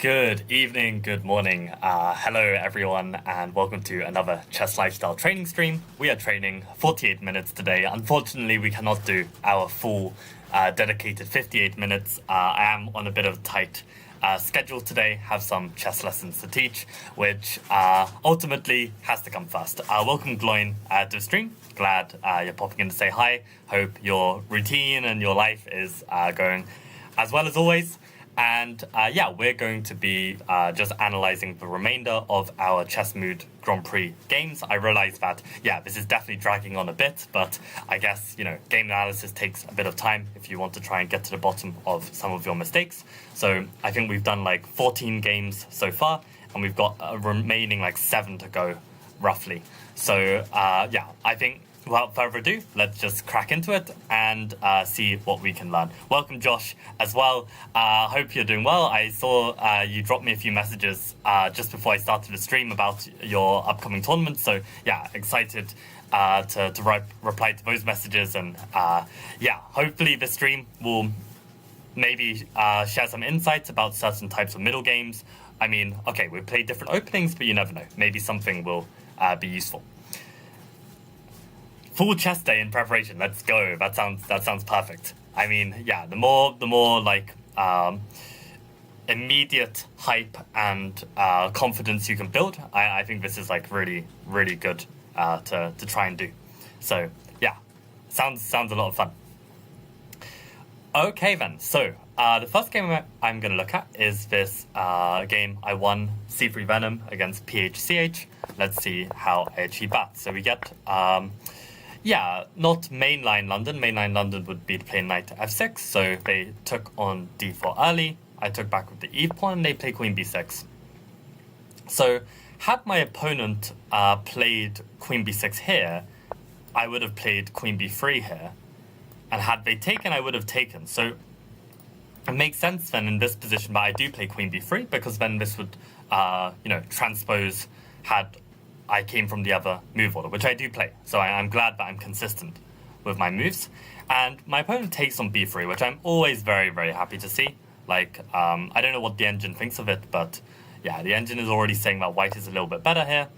Good evening, good morning, hello everyone, and welcome to another Chess Lifestyle training stream. We are training 48 minutes today. Unfortunately, we cannot do our full dedicated 58 minutes. I am on a bit of a tight schedule today, have some chess lessons to teach, which ultimately has to come first. Welcome Gloin to the stream. Glad you're popping in to say hi. Hope your routine and your life is going as well as always. And we're going to be just analyzing the remainder of our Chess Mood Grand Prix games. I realize that, this is definitely dragging on a bit, but I guess, game analysis takes a bit of time if you want to try and get to the bottom of some of your mistakes. So I think we've done like 14 games so far, and we've got a remaining like 7 to go, roughly. So, I think without further ado, let's just crack into it and see what we can learn. Welcome, Josh, as well. Hope you're doing well. I saw you dropped me a few messages just before I started the stream about your upcoming tournament. So, excited to reply to those messages. And, hopefully the stream will maybe share some insights about certain types of middle games. I mean, okay, we play different openings, but you never know. Maybe something will be useful. Full chess day in preparation. Let's go. That sounds perfect. I mean, the more like immediate hype and confidence you can build, I think this is like really, really good to try and do. So sounds a lot of fun. Okay then. So the first game I'm going to look at is this game I won C3 Venom against PHCH. Let's see how I achieve that. So we get not mainline London. Mainline London would be to play knight to f6, so they took on d4 early. I took back with the eve pawn, and they play queen b6. So had my opponent played queen b6 here, I would have played queen b3 here. And had they taken, I would have taken. So it makes sense then in this position that I do play queen b3, because then this would, transpose had I came from the other move order, which I do play. So I'm glad that I'm consistent with my moves. And my opponent takes on b3, which I'm always very, very happy to see. Like, I don't know what the engine thinks of it, but the engine is already saying that white is a little bit better here.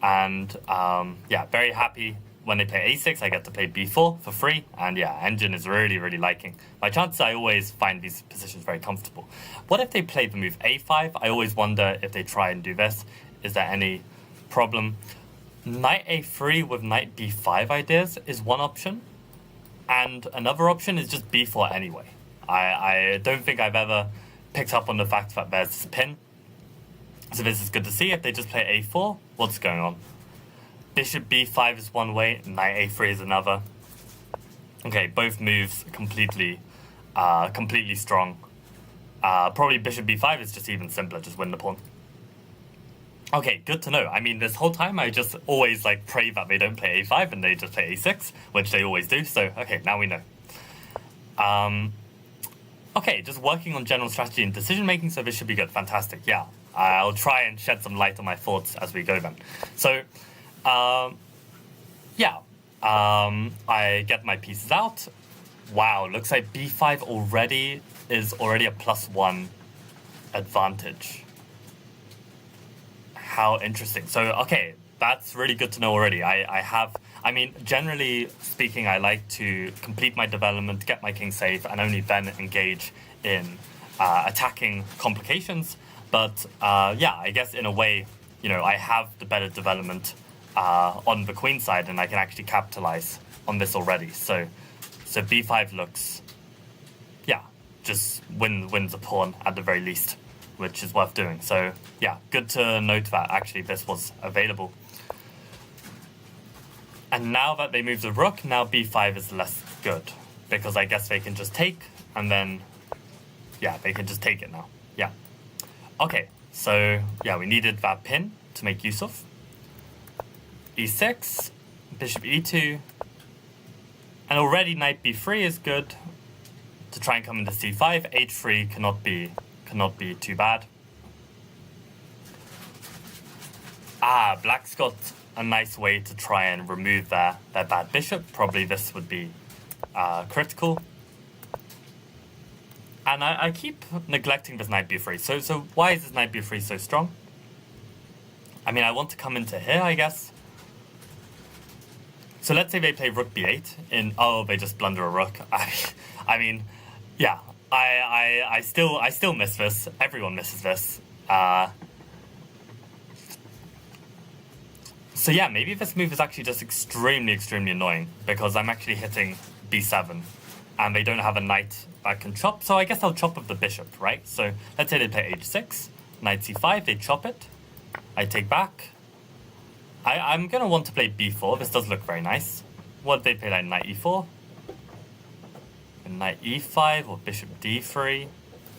And very happy when they play a6, I get to play b4 for free. And engine is really, really liking my chances. I always find these positions very comfortable. What if they play the move a5? I always wonder if they try and do this. Is there any problem? Knight a3 with knight b5 ideas is one option, and another option is just b4 anyway. I don't think I've ever picked up on the fact that there's this pin, so this is good to see. If they just play a4, what's going on? Bishop b5 is one way, knight a3 is another. Okay, both moves completely strong. Probably bishop b5 is just even simpler, just win the pawn. Okay, good to know. I mean, this whole time I just always like pray that they don't play a5 and they just play a6, which they always do. So, okay, now we know. Okay, just working on general strategy and decision making, so this should be good. Fantastic. Yeah, I'll try and shed some light on my thoughts as we go then. So, I get my pieces out. Wow, looks like b5 is already a +1 advantage. How interesting. So, okay, that's really good to know already. Generally speaking, I like to complete my development, get my king safe, and only then engage in attacking complications. But, I guess in a way, I have the better development on the queen side, and I can actually capitalize on this already. So b5 looks, just wins a pawn at the very least, which is worth doing. So, good to note that actually this was available. And now that they move the rook, now b5 is less good, because I guess they can just take, and then, they can just take it now. Okay, so, we needed that pin to make use of. e6, bishop e2, and already knight b3 is good to try and come into c5. h3 cannot be too bad. Black's got a nice way to try and remove their bad bishop. Probably this would be critical. And I keep neglecting this knight b3. So why is this knight b3 so strong? I mean, I want to come into here, I guess. So let's say they play rook b8 in... Oh, they just blunder a rook. I mean, yeah. I still miss this. Everyone misses this. So yeah, maybe this move is actually just extremely annoying, because I'm actually hitting b7, and they don't have a knight that can chop, so I guess I'll chop with the bishop, right? So let's say they play h6, knight c5, they chop it, I take back. I'm going to want to play b4, this does look very nice. What if they play like knight e4? And knight e5 or bishop d3?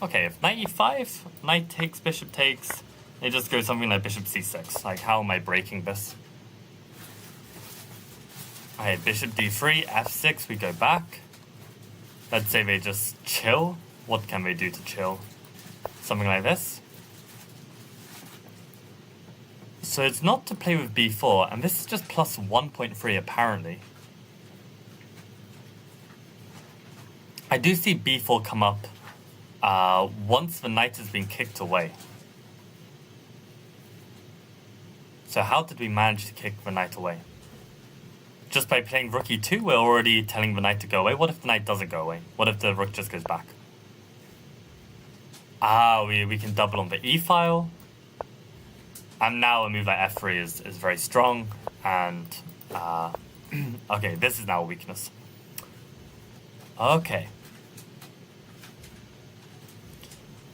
Okay, if knight e5, knight takes, bishop takes, they just go something like bishop c6. Like, how am I breaking this? Okay, bishop d3, f6, we go back. Let's say they just chill. What can they do to chill? Something like this. So it's not to play with b4, and this is just plus 1.3 apparently. I do see b4 come up once the knight has been kicked away. So how did we manage to kick the knight away? Just by playing rook e2, we're already telling the knight to go away. What if the knight doesn't go away? What if the rook just goes back? Ah, we can double on the e-file. And now a move like f3 is very strong. And, okay, this is now a weakness. Okay.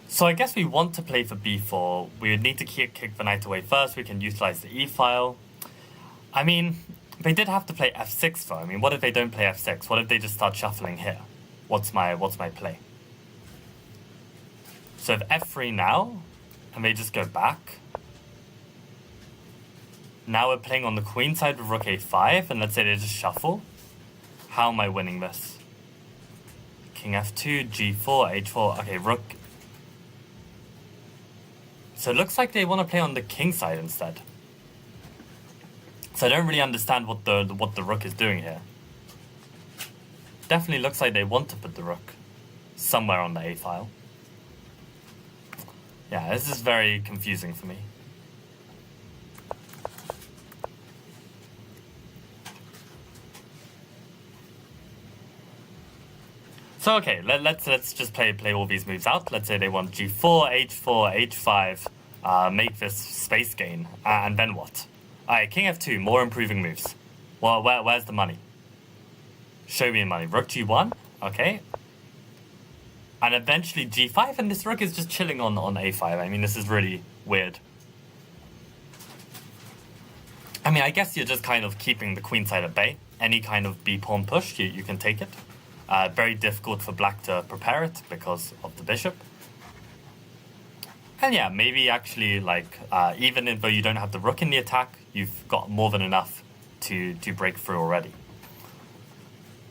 So I guess we want to play for b4. We would need to kick the knight away first. We can utilize the e-file. I mean, they did have to play f6 though. I mean, what if they don't play f6? What if they just start shuffling here? What's my play? So if f3 now, and they just go back. Now we're playing on the queen side with rook a5, and let's say they just shuffle. How am I winning this? King f2, g4, h4. Okay, rook. So it looks like they want to play on the king side instead. So I don't really understand what the rook is doing here. Definitely looks like they want to put the rook somewhere on the a file. Yeah, this is very confusing for me. So okay, let's just play all these moves out. Let's say they want g4, h4, h5, make this space gain, and then what? Alright, king f2, more improving moves. Well, where's the money? Show me the money. Rook g1, okay. And eventually g5, and this rook is just chilling on a5. I mean, this is really weird. I mean, I guess you're just kind of keeping the queen side at bay. Any kind of b-pawn push, you can take it. Very difficult for black to prepare it because of the bishop. And yeah, maybe actually, like, even though you don't have the rook in the attack, you've got more than enough to break through already.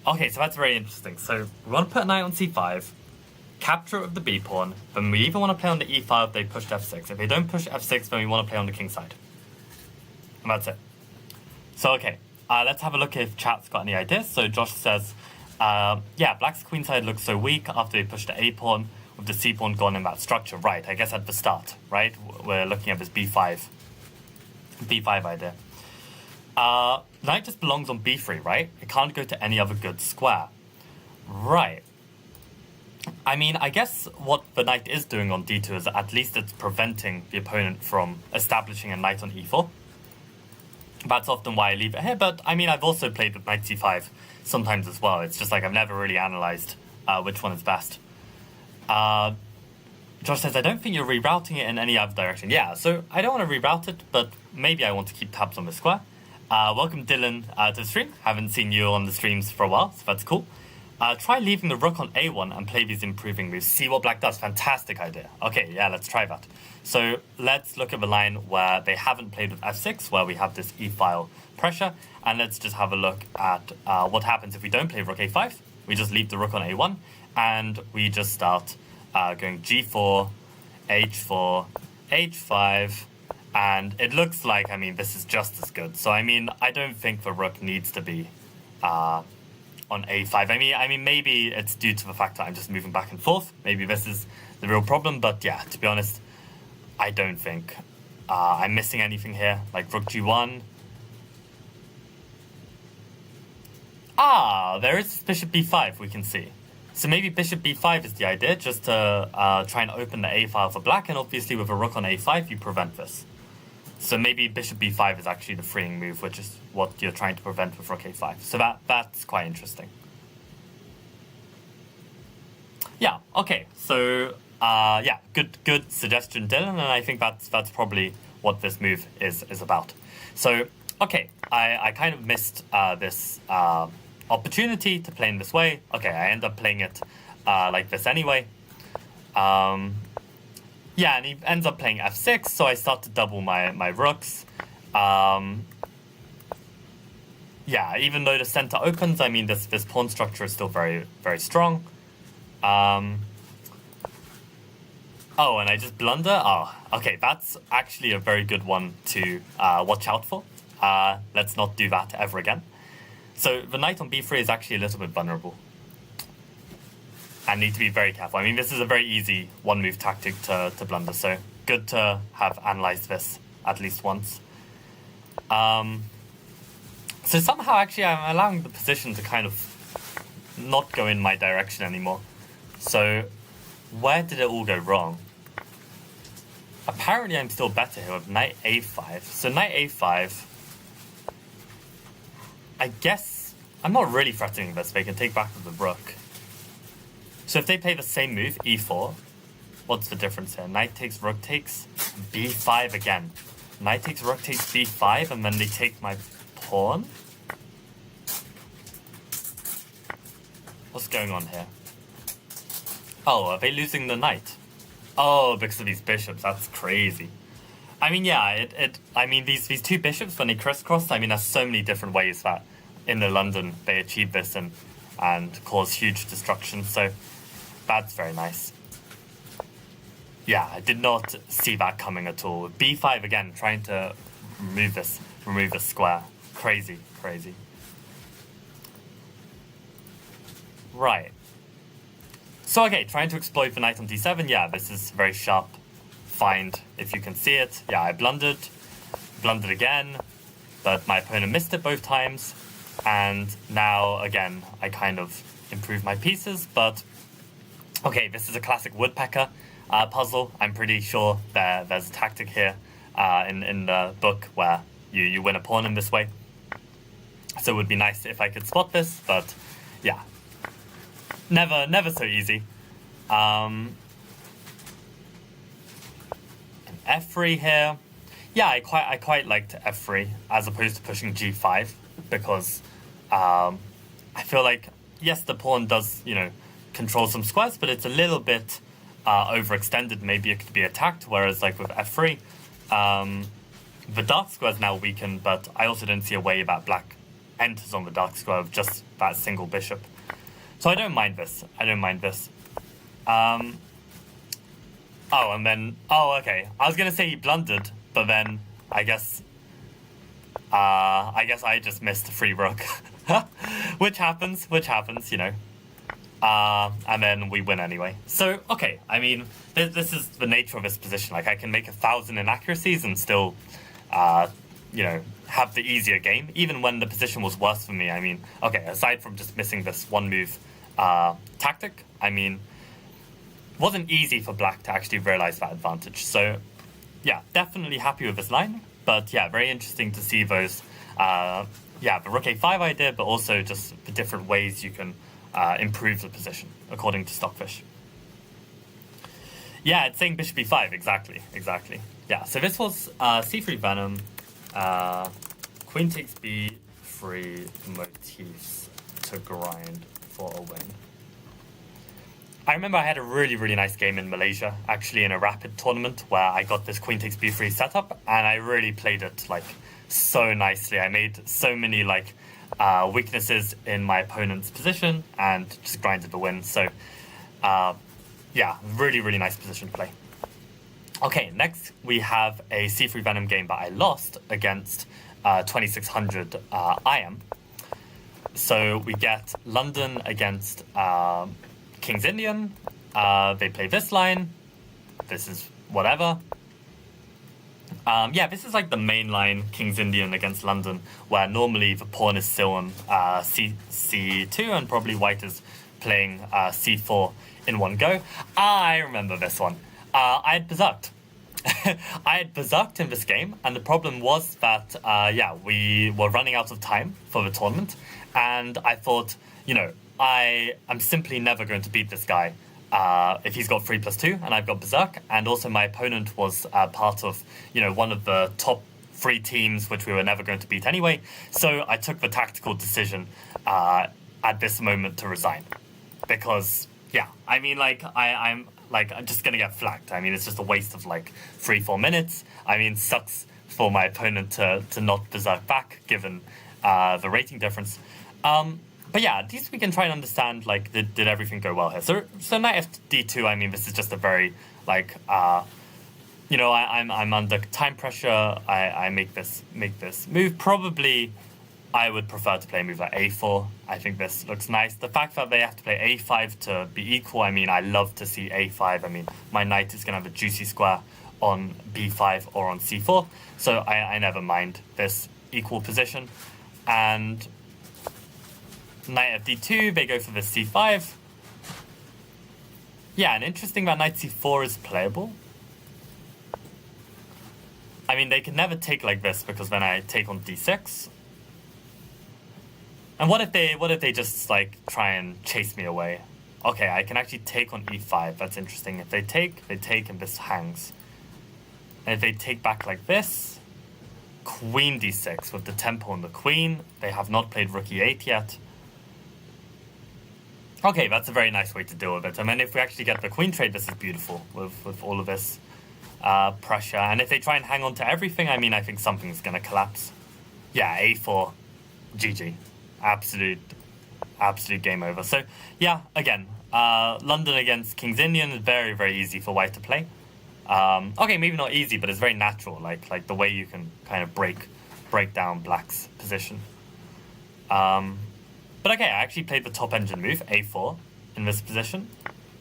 Okay, so that's very interesting. So we want to put a knight on c5, capture it with the b-pawn, then we even want to play on the e5 if they push f6. If they don't push f6, then we want to play on the king side. And that's it. So, okay, let's have a look if chat's got any ideas. So Josh says, yeah, black's queen side looks so weak after they pushed the a-pawn, with the c-pawn gone in that structure. Right, I guess at the start, right? We're looking at this b5 idea. Knight just belongs on b3, right? It can't go to any other good square. Right. I mean, I guess what the knight is doing on d2 is at least it's preventing the opponent from establishing a knight on e4. That's often why I leave it here, but I mean, I've also played with knight c5 sometimes as well. It's just like I've never really analyzed which one is best. Josh says, I don't think you're rerouting it in any other direction. Yeah, so I don't want to reroute it, but maybe I want to keep tabs on the square. Welcome, Dylan, to the stream. Haven't seen you on the streams for a while, so that's cool. Try leaving the rook on a1 and play these improving moves. See what black does. Fantastic idea. Okay, yeah, let's try that. So let's look at the line where they haven't played with f6, where we have this e-file pressure. And let's just have a look at what happens if we don't play rook a5. We just leave the rook on a1, and we just start going g4, h4, h5, and it looks like, I mean, this is just as good. So, I mean, I don't think the rook needs to be on a5. I mean, maybe it's due to the fact that I'm just moving back and forth. Maybe this is the real problem, but yeah, to be honest, I don't think I'm missing anything here. Like rook g1. There is bishop b5, we can see. So maybe bishop b5 is the idea, just to try and open the a file for black, and obviously with a rook on a5, you prevent this. So maybe bishop b5 is actually the freeing move, which is what you're trying to prevent with rook a5. So that's quite interesting. Yeah, okay, so yeah, good suggestion, Dylan, and I think that's probably what this move is about. So, okay, I kind of missed this opportunity to play in this way. Okay, I end up playing it like this anyway. Yeah, and he ends up playing f6, so I start to double my rooks. Yeah, even though the center opens, I mean, this pawn structure is still very, very strong. Oh, and I just blunder? Oh, okay, that's actually a very good one to watch out for. Let's not do that ever again. So the knight on b3 is actually a little bit vulnerable. And need to be very careful. I mean, this is a very easy one-move tactic to blunder, so good to have analyzed this at least once. So somehow, actually, I'm allowing the position to kind of not go in my direction anymore. So where did it all go wrong? Apparently, I'm still better here with knight a5. So knight a5, I guess I'm not really threatening this. They can take back with the rook. So if they play the same move, e4, what's the difference here? Knight takes, rook takes, b5 again. Knight takes, rook takes, b5, and then they take my pawn? What's going on here? Oh, are they losing the knight? Oh, because of these bishops. That's crazy. I mean, yeah, I mean, these two bishops, when they crisscross, I mean, there's so many different ways that in the London they achieve this and cause huge destruction. So that's very nice. Yeah, I did not see that coming at all. b5 again, trying to remove this square. Crazy, crazy. Right. So, okay, trying to exploit the knight on d7. Yeah, this is very sharp find, if you can see it. Yeah, I blundered again, but my opponent missed it both times. And now, again, I kind of improved my pieces, but okay, this is a classic woodpecker puzzle. I'm pretty sure there's a tactic here in the book where you win a pawn in this way. So it would be nice if I could spot this, but yeah, never so easy. An f3 here. Yeah, I quite liked f3 as opposed to pushing g5 because I feel like, yes, the pawn does, control some squares, but it's a little bit overextended. Maybe it could be attacked, whereas like with f3, the dark square is now weakened, but I also don't see a way that black enters on the dark square of just that single bishop. So I don't mind this. Oh, and then, okay. I was going to say he blundered, but then I guess I just missed a free rook. which happens, and then we win anyway. So, okay, I mean, this is the nature of this position. Like, I can make 1,000 inaccuracies and still, have the easier game, even when the position was worse for me. I mean, okay, aside from just missing this one move tactic, I mean, wasn't easy for black to actually realize that advantage. So, yeah, definitely happy with this line. But, yeah, very interesting to see those, the rook a5 idea, but also just the different ways you can improve the position, according to Stockfish. Yeah, it's saying bishop e5, exactly. Yeah, so this was c3 Venom, queen takes b3 motifs to grind for a win. I remember I had a really, really nice game in Malaysia, actually in a rapid tournament where I got this queen takes b3 setup, and I really played it like so nicely. I made so many like weaknesses in my opponent's position and just grinded the win. So yeah, really, really nice position to play. Okay, next we have a c3 Venom game that I lost against 2600 IM. So we get London against King's Indian. They play this line. This is whatever. Yeah, this is like the main line, King's Indian against London, where normally the pawn is still on C2 and probably white is playing C4 in one go. I remember this one. I had berserked. I had berserked in this game, and the problem was that, we were running out of time for the tournament, and I thought, I'm simply never going to beat this guy if he's got 3+2 and I've got berserk, and also my opponent was part of, one of the top 3 teams which we were never going to beat anyway, so I took the tactical decision at this moment to resign, because, I'm just gonna get flagged. I mean, it's just a waste of 3-4 minutes. I mean, sucks for my opponent to not berserk back, given the rating difference. But yeah, at least we can try and understand, did everything go well here? So knight d2, I mean, this is just a very, I'm under time pressure. I make this move. Probably, I would prefer to play a move like a4. I think this looks nice. The fact that they have to play a5 to be equal, I mean, I love to see a5. I mean, my knight is going to have a juicy square on b5 or on c4. So I never mind this equal position. And knight fd2, they go for the c5. Yeah, and interesting that knight c4 is playable. I mean, they can never take like this, because then I take on d6. And what if they just try and chase me away? Okay, I can actually take on e5. That's interesting. If they take, and this hangs. And if they take back like this, queen d6 with the tempo on the queen. They have not played rook e8 yet. Okay, that's a very nice way to deal with it. I mean, if we actually get the queen trade, this is beautiful with all of this pressure. And if they try and hang on to everything, I mean, I think something's going to collapse. Yeah, a4, GG. Absolute game over. So, yeah, again, London against King's Indian is very, very easy for white to play. Okay, maybe not easy, but it's very natural, like the way you can kind of break down black's position. But okay, I actually played the top engine move, a4, in this position.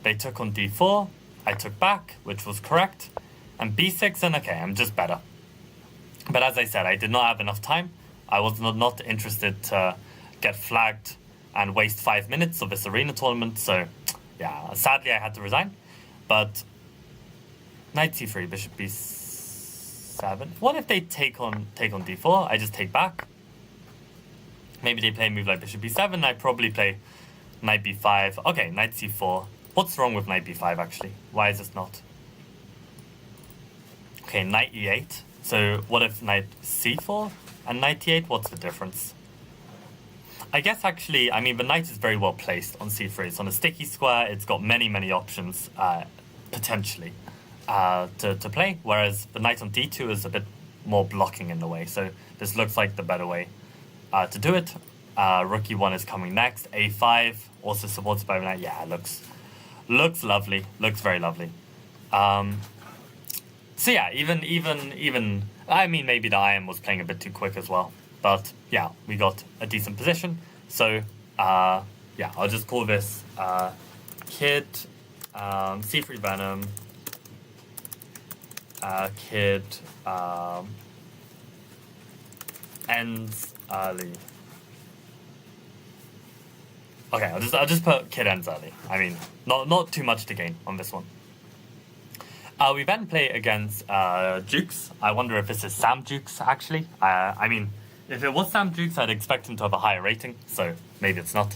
They took on d4, I took back, which was correct, and b6, and okay, I'm just better. But as I said, I did not have enough time. I was not interested to get flagged and waste 5 minutes of this arena tournament, so yeah, sadly I had to resign. But knight c3, bishop b7. What if they take on d4? I just take back. Maybe they play a move like bishop b7. I probably play knight b5. Okay, knight c4. What's wrong with knight b5 actually? Why is this not? Okay, knight e8. So what if knight c4 and knight e8? What's the difference? I guess actually, I mean, the knight is very well placed on c3. It's on a sticky square. It's got many options potentially to play, whereas the knight on d2 is a bit more blocking in the way. So this looks like the better way to do it. Rook e1 is coming next. a5 also supported by the knight. Yeah, looks lovely. Looks very lovely. So yeah, even I mean, maybe the IM was playing a bit too quick as well. But yeah, we got a decent position. So yeah, I'll just call this kid C3 Venom kid ends early. Okay, I'll just put kid ends early. I mean, not too much to gain on this one. We then play against Dukes. I wonder if this is Sam Dukes actually. I mean, if it was Sam Dukes, I'd expect him to have a higher rating, so maybe it's not.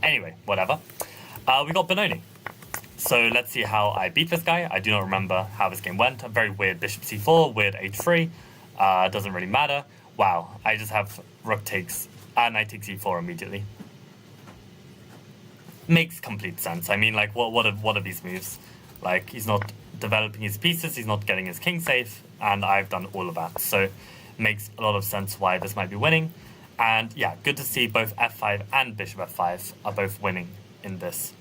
Anyway, whatever. We got Benoni. So let's see how I beat this guy. I do not remember how this game went. A very weird bishop c4, weird h3. Doesn't really matter. Wow, I just have rook takes, knight takes e4 immediately. Makes complete sense. I mean, like, what are these moves? Like, he's not developing his pieces, he's not getting his king safe, and I've done all of that. So makes a lot of sense why this might be winning. And yeah, good to see both f5 and bishop f5 are both winning in this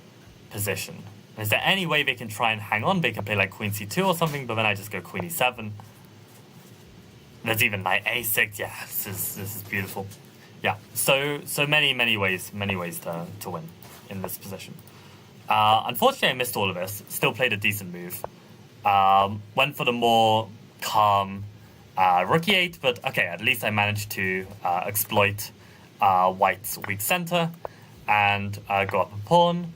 position. Is there any way they can try and hang on? They can play like queen c2 or something, but then I just go queen e7. There's even knight a6. Yeah, this is beautiful. Yeah, so many ways to win in this position. Unfortunately, I missed all of this. Still played a decent move. Went for the more calm rook e8, but okay, at least I managed to exploit White's weak center and go up a pawn.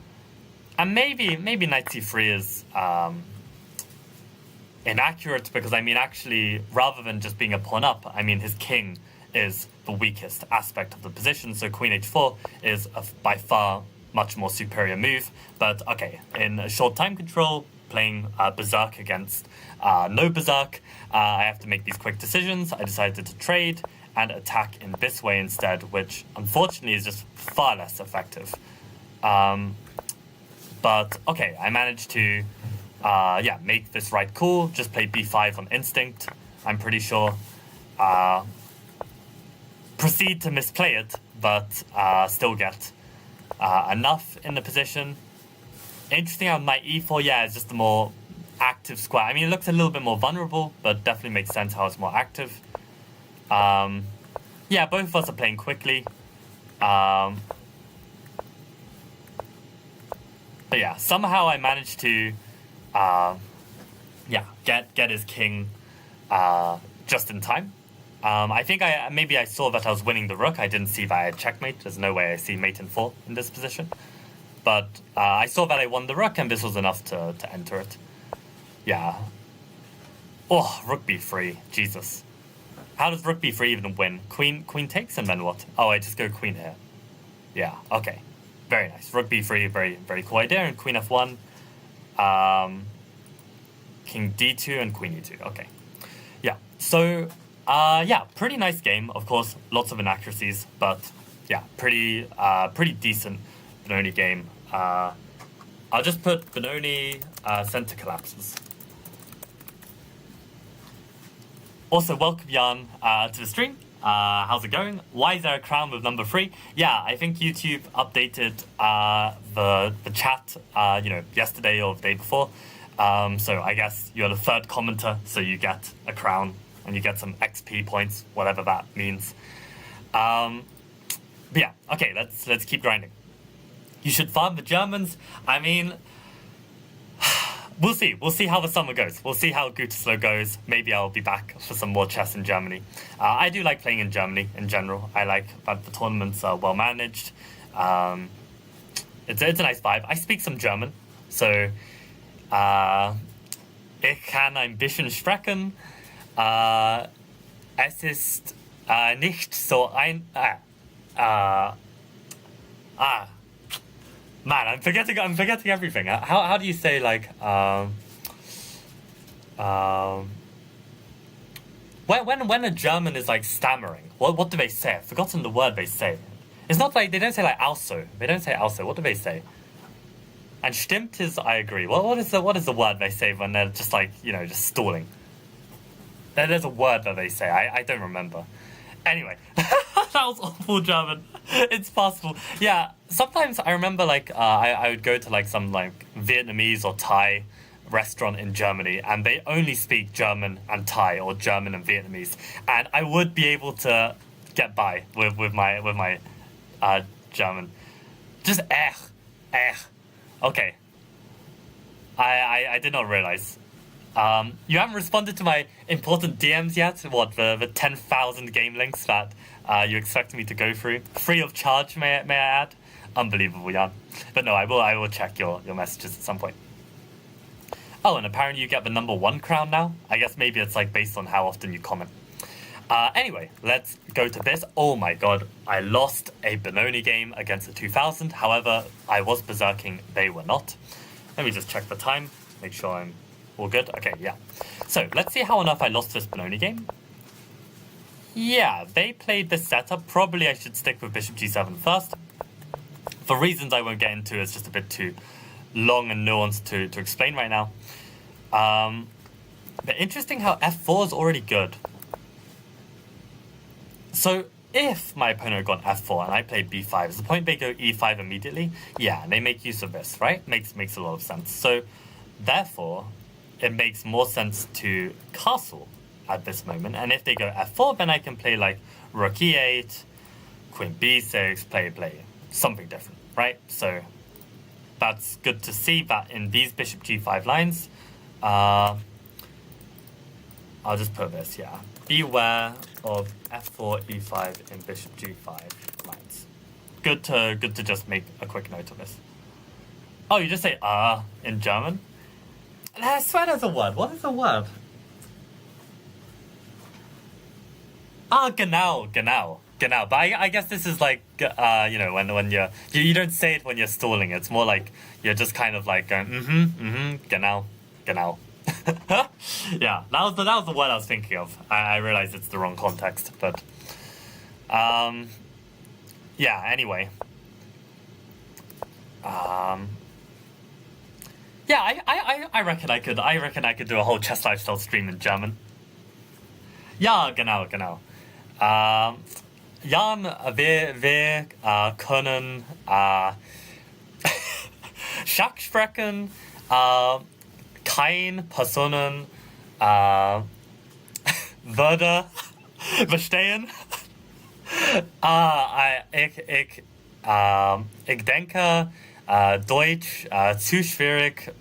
And maybe knight c3 is inaccurate, because I mean, actually, rather than just being a pawn up, I mean, his king is the weakest aspect of the position, so queen h4 is by far much more superior move. But okay, in a short time control, playing Berserk against no Berserk, I have to make these quick decisions. I decided to trade and attack in this way instead, which unfortunately is just far less effective. But okay, I managed to make this right call, just play b5 on instinct, I'm pretty sure. Proceed to misplay it, but still get enough in the position. Interesting how knight e4, yeah, is just the more active square. I mean, it looks a little bit more vulnerable, but definitely makes sense how it's more active. Yeah, both of us are playing quickly. But yeah, somehow I managed to get his king just in time. I think maybe I saw that I was winning the rook. I didn't see that I had checkmate. There's no way I see mate in 4 in this position. But I saw that I won the rook, and this was enough to enter it. Yeah. Oh, rook b3. Jesus. How does rook b3 even win? Queen takes, and then what? Oh, I just go queen here. Yeah, okay. Very nice. Rook b3, very, very cool idea. And queen f1. King d2 and queen e2. Okay. Yeah, so... yeah, pretty nice game. Of course, lots of inaccuracies, but yeah, pretty decent Benoni game. I'll just put Benoni center collapses. Also, welcome Jan to the stream. How's it going? Why is there a crown with number 3? Yeah, I think YouTube updated the chat, yesterday or the day before. So I guess you're the 3rd commenter, so you get a crown. And you get some XP points, whatever that means. But yeah, okay, let's keep grinding. You should farm the Germans. I mean, we'll see. We'll see how the summer goes. We'll see how Gütersloh goes. Maybe I'll be back for some more chess in Germany. I do like playing in Germany in general. I like that the tournaments are well managed. It's a nice vibe. I speak some German, so ich kann ein bisschen sprechen. Es ist nicht so ein... Man, I'm forgetting everything. How do you say, like, when a German is, like, stammering, what do they say? I've forgotten the word they say. It's not like, they don't say, like, also. They don't say also. What do they say? And stimmt is, I agree. What is the word they say when they're just, like, just stalling? There's a word that they say. I don't remember. Anyway, that was awful German. It's possible. Yeah, sometimes I remember, like, I would go to, like, some, like, Vietnamese or Thai restaurant in Germany, and they only speak German and Thai, or German and Vietnamese, and I would be able to get by with my German. Just Okay. I did not realize. You haven't responded to my important DMs yet? What, the 10,000 game links that you expect me to go through? Free of charge, may I add? Unbelievable, Jan. But no, I will check your messages at some point. Oh, and apparently you get the number 1 crown now? I guess maybe it's like based on how often you comment. Anyway, let's go to this. Oh my god, I lost a Benoni game against a 2000. However, I was berserking, they were not. Let me just check the time, make sure I'm all good. Okay, yeah. So, let's see how enough I lost this Benoni game. Yeah, they played this setup. Probably I should stick with bishop g7 first. For reasons I won't get into, it's just a bit too long and nuanced to explain right now. But interesting how f4 is already good. So, if my opponent had gone f4 and I played b5, is the point they go e5 immediately? Yeah, and they make use of this, right? Makes a lot of sense. So, therefore, it makes more sense to castle at this moment. And if they go f4, then I can play like rook e8, queen b6, play, something different, right? So that's good to see that in these bishop g5 lines. I'll just put this, yeah. Beware of f4, e5 in bishop g5 lines. Good to just make a quick note of this. Oh, you just say in German? I swear there's a word. What is the word? Genau. But I guess this is like, you know, when you don't say it when you're stalling. It's more like you're just kind of like going, genau. Yeah, that was the word I was thinking of. I realized it's the wrong context, but yeah. Anyway, yeah, I reckon I could do a whole chess lifestyle stream in German. Ja, genau. Jan, wir können Schach sprechen, kein Personen würde verstehen. Ich denke, Deutsch zu schwierig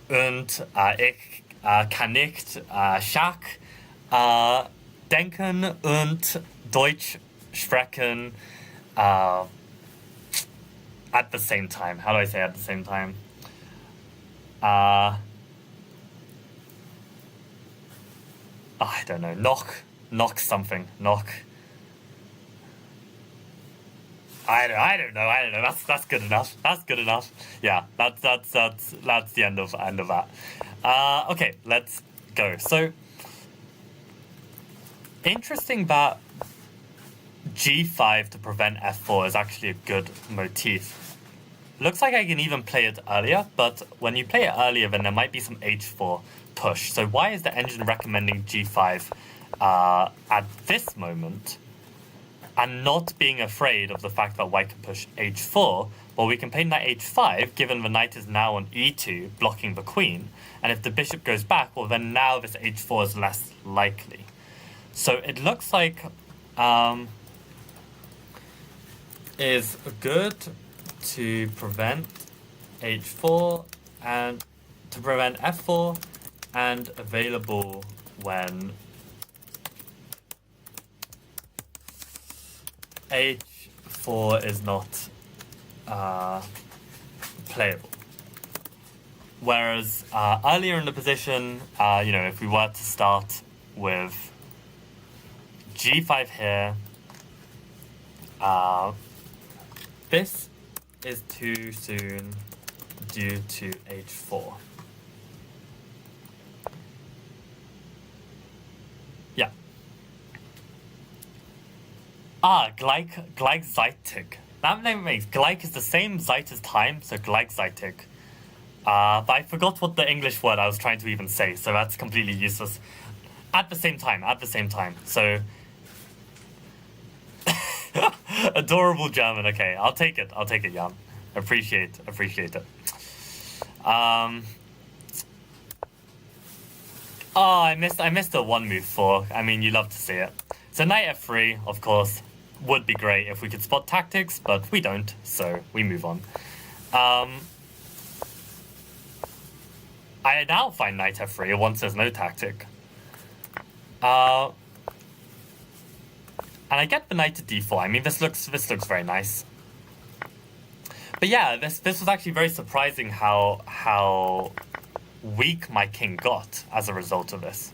und ich kann nicht Schach denken und Deutsch sprechen at the same time. How do I say at the same time? I don't know. Knock something. Knock. I don't know. That's good enough. Yeah, that's the end of that. Okay, let's go. So interesting that g5 to prevent f4 is actually a good motif. Looks like I can even play it earlier, but when you play it earlier, then there might be some h4 push. So why is the engine recommending g5 at this moment and not being afraid of the fact that white can push h4? Well, we can play knight h5, given the knight is now on e2, blocking the queen. And if the bishop goes back, well, then now this h4 is less likely. So it looks like is good to prevent h4 and to prevent f4 and available when h4 is not playable. Whereas earlier in the position, you know, if we were to start with g5 here, this is too soon due to h4. Yeah. Gleichzeitig. That name makes gleich is the same, Zeit is time, so gleichzeitig. But I forgot what the English word I was trying to even say, so that's completely useless. At the same time. So adorable German. Okay, I'll take it, Jan. Appreciate it. I missed the one move 4. I mean, you love to see it. So knight f3, of course, would be great if we could spot tactics, but we don't, so we move on. I now find knight f3 once there's no tactic. And I get the knight to d4. I mean, this looks very nice. But yeah, this was actually very surprising how weak my king got as a result of this.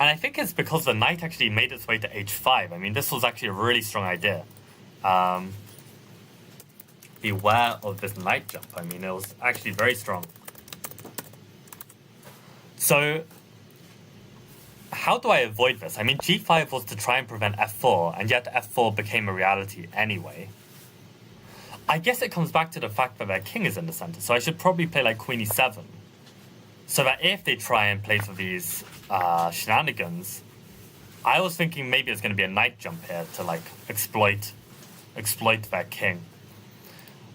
And I think it's because the knight actually made its way to h5. I mean, this was actually a really strong idea. Beware of this knight jump. I mean, it was actually very strong. So how do I avoid this? I mean, g5 was to try and prevent f4, and yet f4 became a reality anyway. I guess it comes back to the fact that their king is in the center, so I should probably play like queen e7. So that if they try and play for these shenanigans, I was thinking maybe it's going to be a knight jump here to like exploit their king.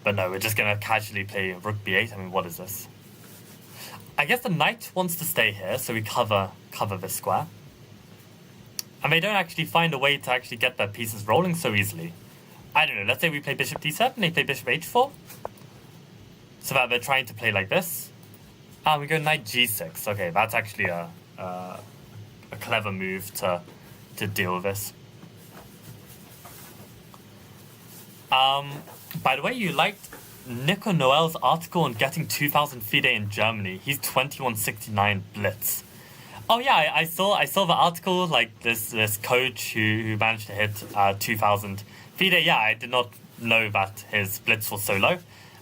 But no, we're just going to casually play rook b8. I mean, what is this? I guess the knight wants to stay here, so we cover this square. and they don't actually find a way to actually get their pieces rolling so easily. I don't know, let's say we play bishop d7, they play bishop h4, so that they're trying to play like this. We go knight g6. Okay, that's actually a clever move to deal with this. By the way, you liked Nico Noel's article on getting 2,000 FIDE in Germany. He's 2169 Blitz. Oh yeah, I saw the article, like this coach who managed to hit 2,000 FIDE. Yeah, I did not know that his Blitz was so low.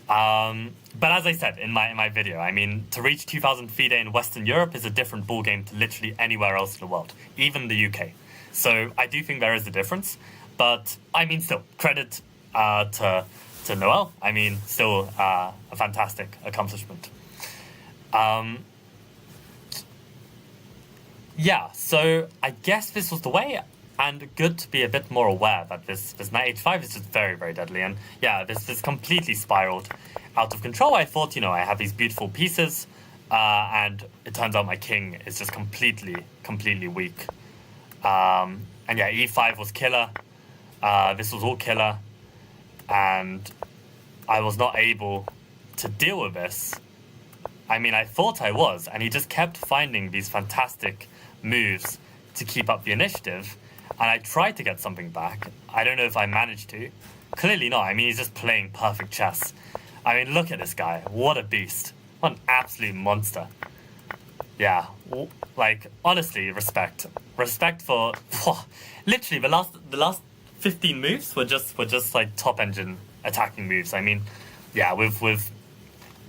But as I said in my video, I mean, to reach 2,000 FIDE in Western Europe is a different ballgame to literally anywhere else in the world, even the UK. So I do think there is a difference. But I mean, still, credit to Noel. I mean, still a fantastic accomplishment. Yeah, so I guess this was the way, and good to be a bit more aware that this knight h5 is just very, very deadly. And yeah, this completely spiraled out of control. I thought, I have these beautiful pieces, and it turns out my king is just completely weak. And yeah, e5 was killer. This was all killer. And I was not able to deal with this. I mean, I thought I was, and he just kept finding these fantastic moves to keep up the initiative, and I tried to get something back. I don't know if I managed to. Clearly not. I mean, he's just playing perfect chess. I mean, look at this guy. What a beast. What an absolute monster. Yeah, like, honestly, respect. Respect for... literally, the last 15 moves were just like top engine attacking moves. I mean, yeah, with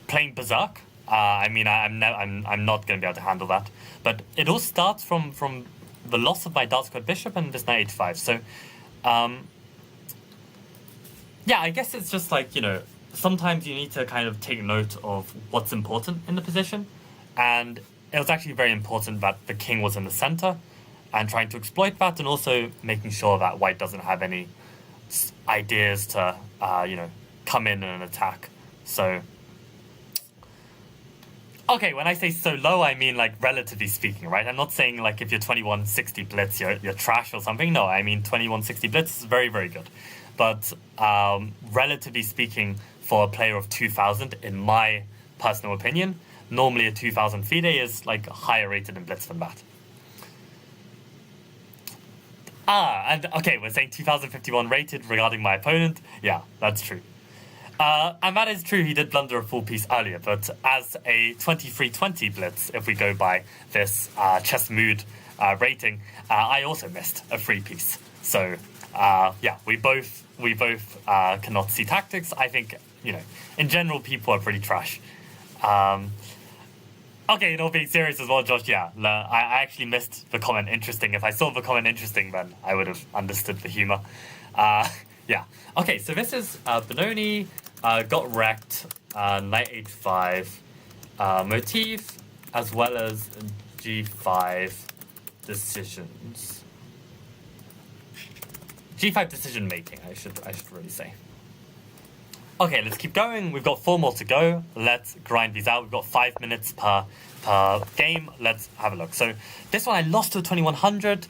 playing Berserk, I mean, I'm not going to be able to handle that. But it all starts from the loss of my dark squared bishop and this knight h5. So, yeah, I guess it's just like, sometimes you need to kind of take note of what's important in the position. And it was actually very important that the king was in the center and trying to exploit that, and also making sure that white doesn't have any ideas to, come in and attack. So... Okay, when I say so low, I mean, like, relatively speaking, right? I'm not saying, like, if you're 2160 Blitz, you're trash or something. No, I mean, 2160 Blitz is very, very good. But relatively speaking, for a player of 2000, in my personal opinion, normally a 2000 FIDE is, like, higher rated in Blitz than that. And, okay, we're saying 2051 rated regarding my opponent. Yeah, that's true. And that is true, he did blunder a full piece earlier, but as a 2320 Blitz, if we go by this chess mood rating, I also missed a free piece. So, yeah, we both cannot see tactics. I think, in general, people are pretty trash. Okay, all being serious as well, Josh, yeah, I actually missed the comment interesting. If I saw the comment interesting, then I would have understood the humor. Yeah. Okay, so this is Benoni. Got wrecked, knight h5 motif, as well as g5 decisions. G5 decision making, I should really say. Okay, let's keep going. We've got 4 more to go. Let's grind these out. We've got 5 minutes per game. Let's have a look. So this one I lost to 2100.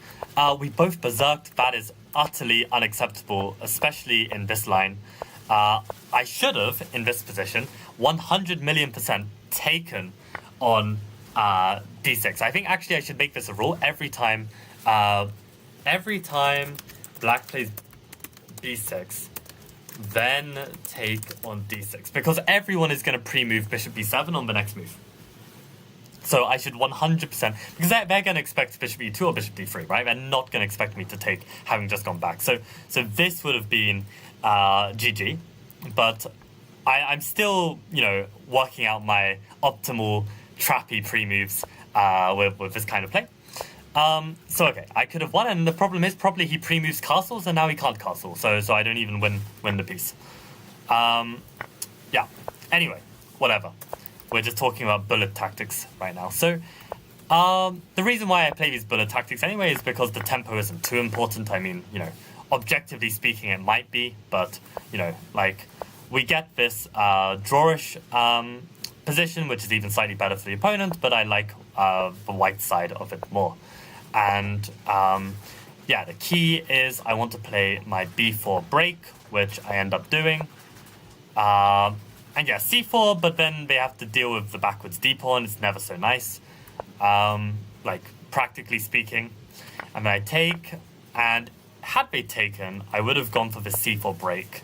We both berserked. That is utterly unacceptable, especially in this line. I should have, in this position, 100 million% taken on d6. I think actually I should make this a rule. Every time black plays b6, then take on d6. Because everyone is going to pre-move bishop b7 on the next move. So I should 100%, because they're going to expect bishop e2 or bishop d3, right? They're not going to expect me to take, having just gone back. So this would have been GG, but I'm still, working out my optimal trappy pre-moves with this kind of play. So okay, I could have won, and the problem is probably he pre-moves castles, and now he can't castle, so I don't even win the piece. Yeah, anyway, whatever. We're just talking about bullet tactics right now. So the reason why I play these bullet tactics anyway is because the tempo isn't too important. I mean, objectively speaking, it might be, but, like, we get this drawish position, which is even slightly better for the opponent, but I like the white side of it more. And yeah, the key is I want to play my b4 break, which I end up doing. And yeah, c4, but then they have to deal with the backwards d pawn. It's never so nice, like practically speaking. And then I take, and had they taken, I would have gone for the c4 break.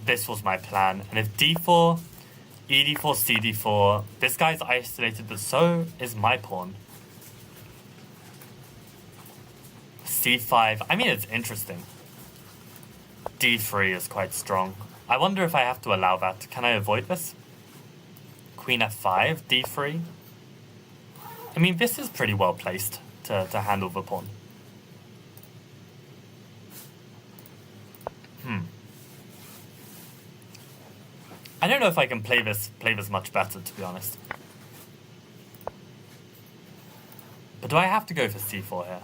This was my plan. And if d4, ed4, cd4, this guy's isolated, but so is my pawn. c5, I mean, it's interesting. d3 is quite strong. I wonder if I have to allow that. Can I avoid this? Queen f5, d3. I mean, this is pretty well placed to handle the pawn. I don't know if I can play this much better, to be honest. But do I have to go for c4 here?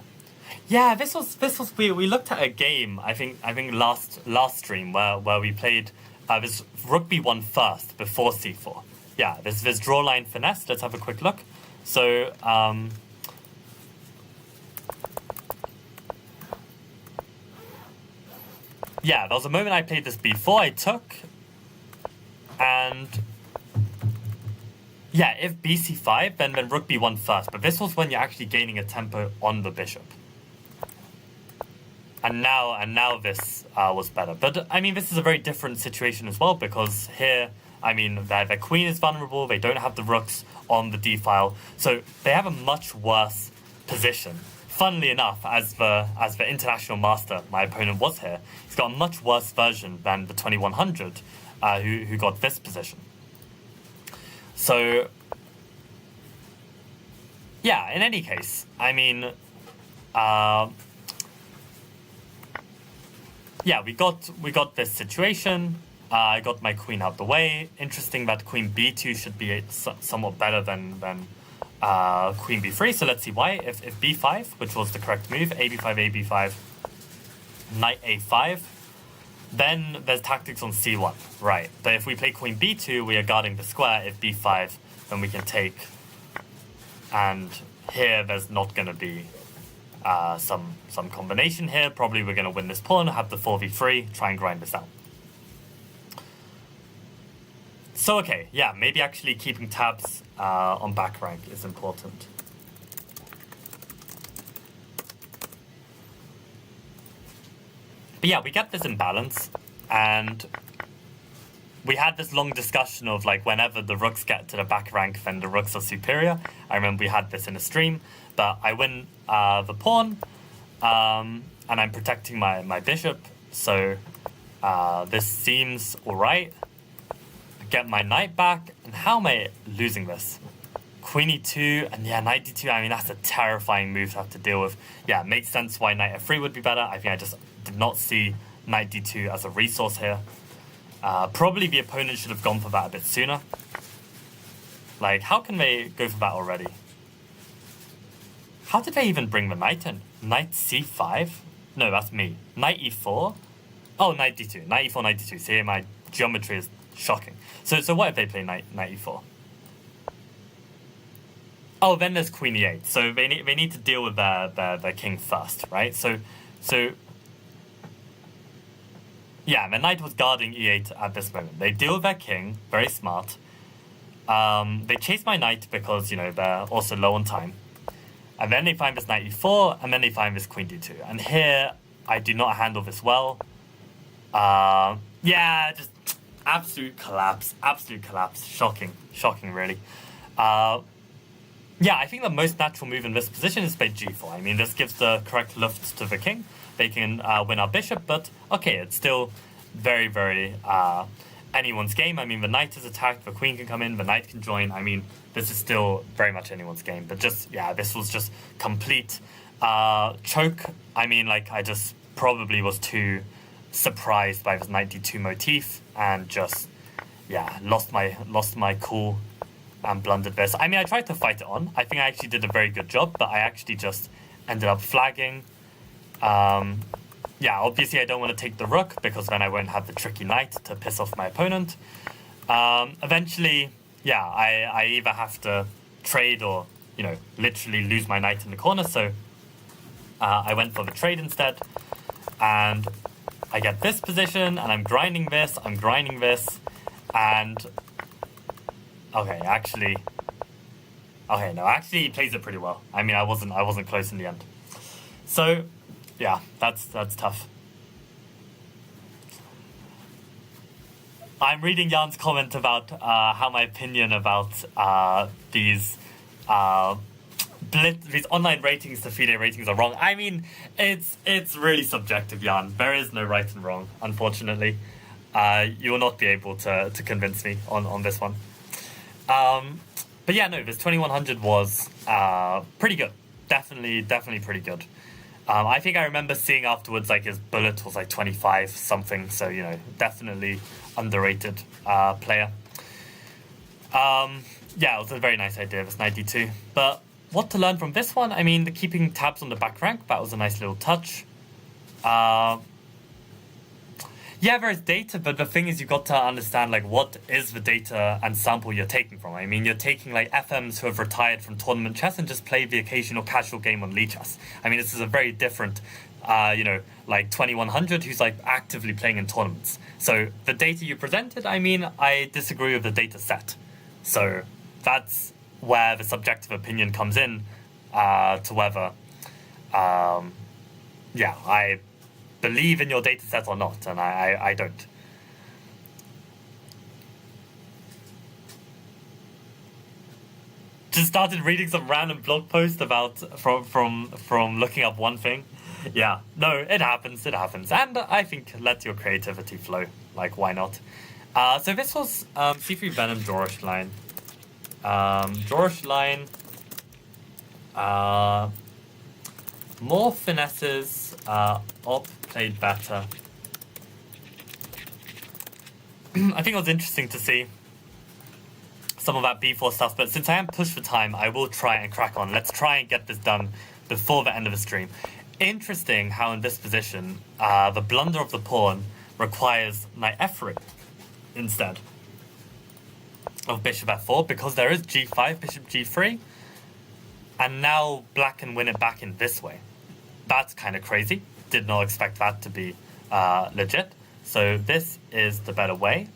Yeah, this was we looked at a game, I think last stream where we played this rook b1 first before c4. Yeah, this draw line finesse. Let's have a quick look. So yeah, there was a moment I played this b4, I took, and yeah, if bc5, then rook b1 first. But this was when you're actually gaining a tempo on the bishop. And now this was better. But I mean, this is a very different situation as well, because here, I mean, their queen is vulnerable. They don't have the rooks on the d file, so they have a much worse position. Funnily enough, as the international master, my opponent was here, he's got a much worse version than the 2100, who got this position. So yeah, in any case, I mean, yeah, we got this situation. I got my queen out the way. Interesting that queen b2 should be somewhat better than queen b3. So let's see why. If b5, which was the correct move, ab5, knight a5, then there's tactics on c1, right? But if we play queen b2, we are guarding the square. If b5, then we can take. And here, there's not going to be some combination here. Probably we're going to win this pawn, have the 4v3, try and grind this out. So okay, yeah, maybe actually keeping tabs on back rank is important. But yeah, we get this imbalance, and we had this long discussion of like whenever the rooks get to the back rank, then the rooks are superior. I remember we had this in a stream, but I win the pawn, and I'm protecting my bishop, so this seems alright. I get my knight back, and how am I losing this? Queen e2, and yeah, knight d2, I mean, that's a terrifying move to have to deal with. Yeah, it makes sense why knight f3 would be better. I think I just did not see knight d2 as a resource here. Probably the opponent should have gone for that a bit sooner. Like, how can they go for that already? How did they even bring the knight in? Knight c5? No, that's me. Knight e4? Oh, knight d2. Knight e4, knight d2. See, my geometry is shocking. So what if they play knight e4? Oh, then there's queen e8. So they need to deal with their king first, right? So yeah, the knight was guarding e8 at this moment. They deal with their king, very smart. They chase my knight because, you know, they're also low on time. And then they find this knight e4, and then they find this queen d2. And here, I do not handle this well. Yeah, just absolute collapse. Shocking, really. Yeah, I think the most natural move in this position is play g4. I mean, this gives the correct lift to the king. They can win our bishop, but okay, it's still very anyone's game. I mean, the knight is attacked, the queen can come in, the knight can join. I mean, this is still very much anyone's game. But just, yeah, this was just complete choke. I mean, like, I just probably was too surprised by this knight d2 motif and just, yeah, lost my cool and blundered this. I mean, I tried to fight it on. I think I actually did a very good job, but I actually just ended up flagging. Yeah, obviously I don't want to take the rook because then I won't have the tricky knight to piss off my opponent. Eventually, yeah, I either have to trade or, you know, literally lose my knight in the corner. So I went for the trade instead, and I get this position, and I'm grinding this, and okay, actually he plays it pretty well. I mean, I wasn't close in the end. So, yeah, that's tough. I'm reading Jan's comment about how my opinion about these online ratings to FIDE ratings are wrong. I mean, it's really subjective, Jan. There is no right and wrong, unfortunately. You will not be able to convince me on this one. But yeah, no, this 2100 was pretty good. Definitely pretty good. I think I remember seeing afterwards, like, his bullet was like 25 something, so, you know, definitely underrated player. Yeah, it was a very nice idea, this 92. But what to learn from this one? I mean, the keeping tabs on the back rank, that was a nice little touch. Yeah, there's data, but the thing is, you've got to understand, like, what is the data and sample you're taking from. I mean, you're taking, like, FMs who have retired from tournament chess and just play the occasional casual game on Lee Chess. I mean, this is a very different, you know, like 2100 who's, like, actively playing in tournaments. So the data you presented, I mean, I disagree with the data set. So that's where the subjective opinion comes in to whether, yeah, I believe in your data set or not, and I don't. Just started reading some random blog post about from looking up one thing. Yeah, no, it happens, and I think let your creativity flow. Like, why not? So this was C3 Venom Drawrish line. Drawrish line. More finesses. Op played better. I think it was interesting to see some of that B4 stuff, but since I am pushed for time, I will try and crack on. Let's try and get this done before the end of the stream. Interesting how in this position, the blunder of the pawn requires knight f3 instead of bishop f4, because there is g5, bishop g3, and now black can win it back in this way. That's kind of crazy. Did not expect that to be legit. So this is the better way.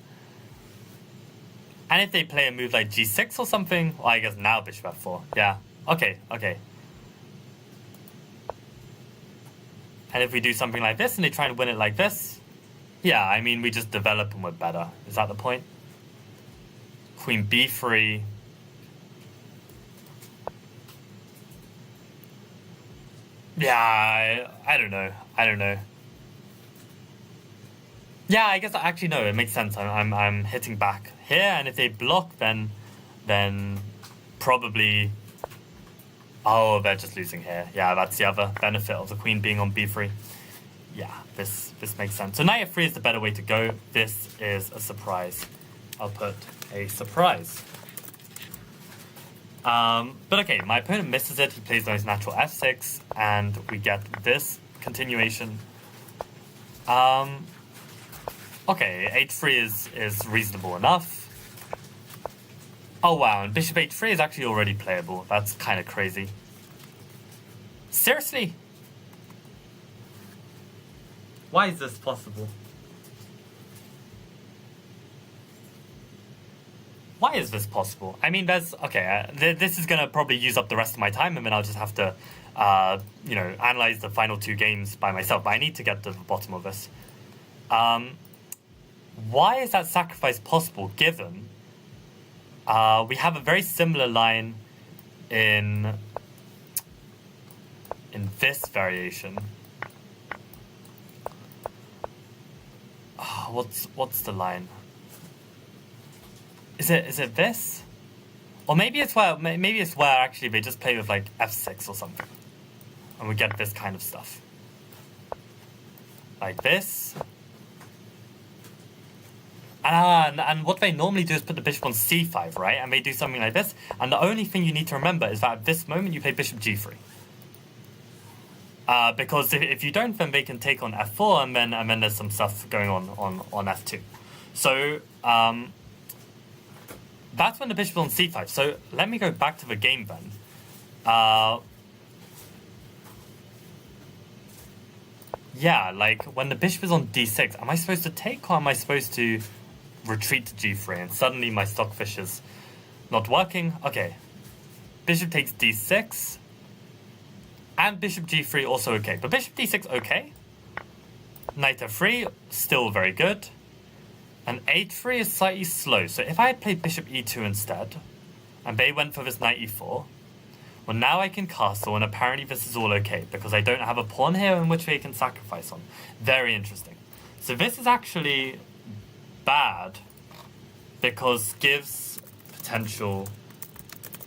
And if they play a move like g6 or something, well, I guess now bishop f4. Yeah, okay. And if we do something like this and they try and win it like this, yeah, I mean, we just develop and we're better. Is that the point? Queen b3. Yeah, I don't know. Yeah, I guess actually no, it makes sense. I'm hitting back here, and if they block, then probably. Oh, they're just losing here. Yeah, that's the other benefit of the queen being on b3. Yeah, this makes sense. So knight f3 is the better way to go. This is a surprise. I'll put a surprise. But okay, my opponent misses it. He plays nice natural f6, and we get this continuation. Okay, h3 is reasonable enough. Oh wow, and bishop h3 is actually already playable. That's kind of crazy. Seriously? Why is this possible? Why is this possible? I mean, there's... Okay, this is going to probably use up the rest of my time, and then I'll just have to, you know, analyze the final two games by myself. But I need to get to the bottom of this. Why is that sacrifice possible, given we have a very similar line in this variation? Oh, what's the line? Is it this? Or maybe it's where actually they just play with like f6 or something, and we get this kind of stuff. Like this. And what they normally do is put the bishop on c5, right? And they do something like this. And the only thing you need to remember is that at this moment you play bishop g3. Because if you don't, then they can take on f4, and then there's some stuff going on f2. So that's when the bishop is on c5. So let me go back to the game then. yeah, like when the bishop is on d6, am I supposed to take or am I supposed to retreat to g3? And suddenly my stockfish is not working. Okay, bishop takes d6, and bishop g3 also okay, but bishop d6 okay. Knight f3 still very good, and h3 is slightly slow. So if I had played bishop e2 instead, and they went for this knight e4, well, now I can castle, and apparently this is all okay, because I don't have a pawn here in which they can sacrifice on. Very interesting. So this is actually bad, because gives potential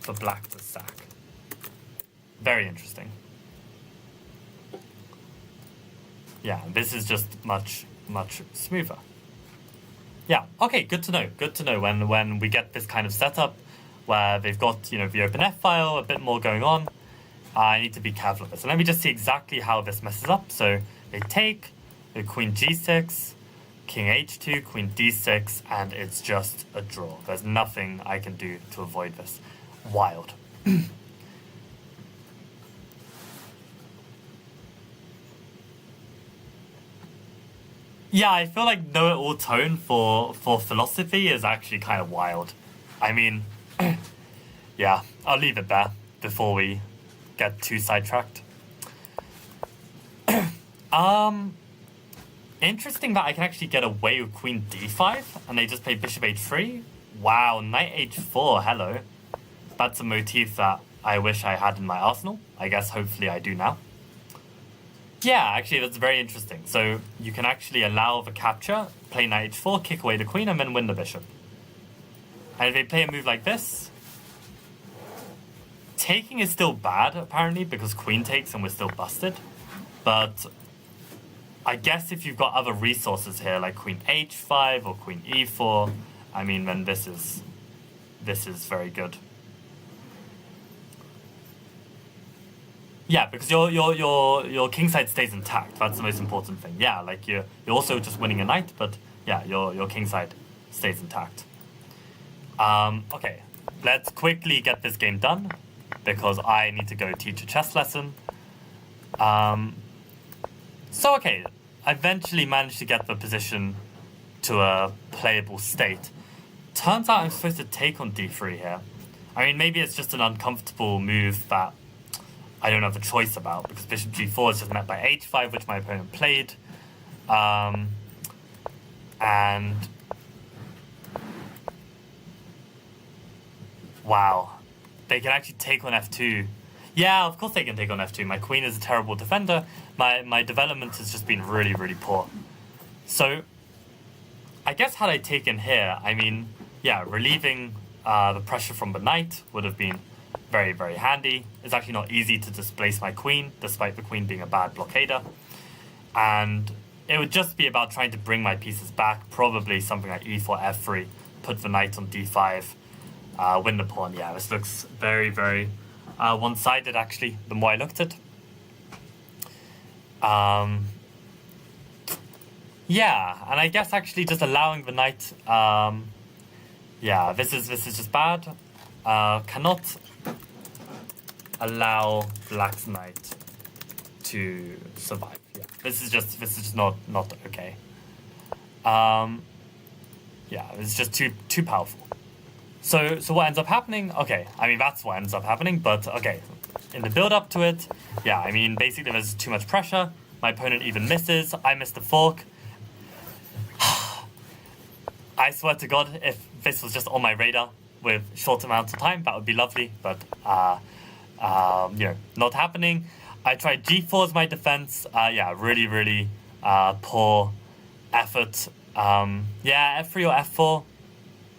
for black to sack. Very interesting. Yeah, this is just much, much smoother. Yeah, okay, good to know. Good to know when we get this kind of setup, where they've got, you know, the open F file, a bit more going on. I need to be careful of this. And let me just see exactly how this messes up. So they take the queen g6, king h2, queen d6, and it's just a draw. There's nothing I can do to avoid this. Wild. Yeah, I feel like know-it-all tone for philosophy is actually kind of wild. I mean, yeah, I'll leave it there before we get too sidetracked. Interesting that I can actually get away with queen d5, and they just play bishop h3. Wow, knight h4, hello. That's a motif that I wish I had in my arsenal. I guess hopefully I do now. Yeah, actually that's very interesting. So you can actually allow the capture, play knight h4, kick away the queen, and then win the bishop. And if they play a move like this, taking is still bad, apparently, because queen takes and we're still busted. But I guess if you've got other resources here, like queen h5 or queen e4, I mean, then this is very good. Yeah, because your kingside stays intact. That's the most important thing. Yeah, like you're also just winning a knight, but yeah, your kingside stays intact. Okay, let's quickly get this game done, because I need to go teach a chess lesson. So okay, I eventually managed to get the position to a playable state. Turns out I'm supposed to take on d3 here. I mean, maybe it's just an uncomfortable move that I don't have a choice about, because bishop g4 is just met by h5, which my opponent played. And wow, they can actually take on f2. Yeah, of course they can take on f2. My queen is a terrible defender. My development has just been really, really poor. So I guess had I taken here, I mean, yeah, relieving the pressure from the knight would have been very, very handy. It's actually not easy to displace my queen, despite the queen being a bad blockader. And it would just be about trying to bring my pieces back, probably something like e4, f3, put the knight on d5, win the pawn. Yeah, this looks very, very one-sided, actually, the more I looked at it. Yeah, and I guess actually just allowing the knight, yeah, this is just bad. Cannot allow black's knight to survive. Yeah, this is just not okay. Yeah, it's just too powerful. So what ends up happening? Okay, I mean that's what ends up happening. But okay, in the build up to it, yeah, I mean basically there's too much pressure. My opponent even misses. I missed the fork. I swear to God, if this was just on my radar with short amounts of time, that would be lovely. But you know, not happening. I tried g4 as my defense. Yeah, really, really poor effort. Yeah, f3 or f4,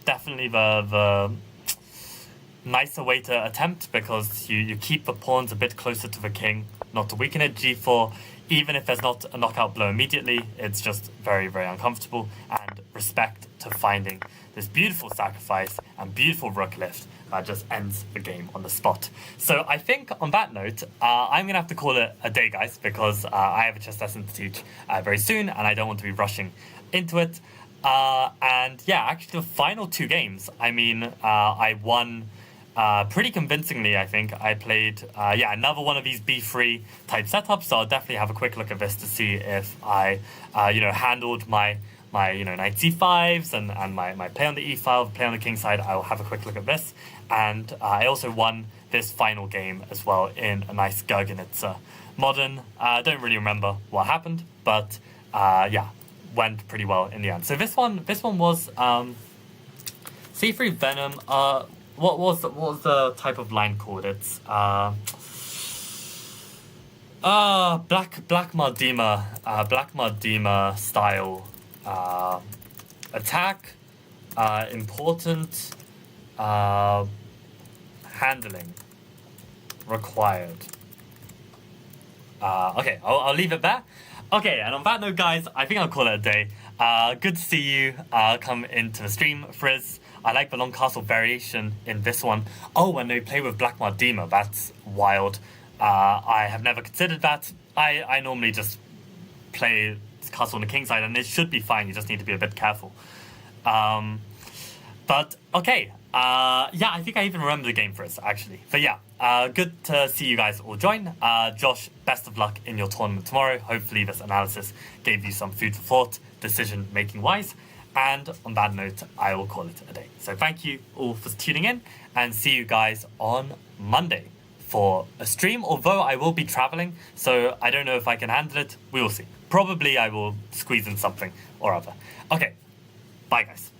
definitely the nicer way to attempt, because you keep the pawns a bit closer to the king, not to weaken it. g4, even if there's not a knockout blow immediately, it's just very, very uncomfortable. And respect to finding this beautiful sacrifice and beautiful rook lift that just ends the game on the spot. So I think on that note, I'm going to have to call it a day, guys, because I have a chess lesson to teach very soon, and I don't want to be rushing into it. And yeah, actually the final two games, I mean, I won pretty convincingly, I think. I played, another one of these b3 type setups, so I'll definitely have a quick look at this to see if I, handled my knight c5s and my play on the e file, play on the king side. I'll have a quick look at this. And I also won this final game as well in a nice Gurgenitzer modern. I don't really remember what happened, but went pretty well in the end. So this one was c3 Venom. What was the type of line called? It's Black Mardima style attack, important handling required. Okay, I'll leave it there. Okay, and on that note, guys, I think I'll call it a day. Good to see you come into the stream, Frizz. I like the long castle variation in this one. Oh, when they play with Black Mardima, that's wild. I have never considered that. I normally just play castle on the king side, and it should be fine. You just need to be a bit careful. But, okay. I think I even remember the game for us, actually. But yeah, good to see you guys all join. Josh, best of luck in your tournament tomorrow. Hopefully this analysis gave you some food for thought, decision-making wise. And on that note, I will call it a day. So thank you all for tuning in, and see you guys on Monday for a stream, although I will be traveling, so I don't know if I can handle it. We will see. Probably I will squeeze in something or other. Okay, bye guys.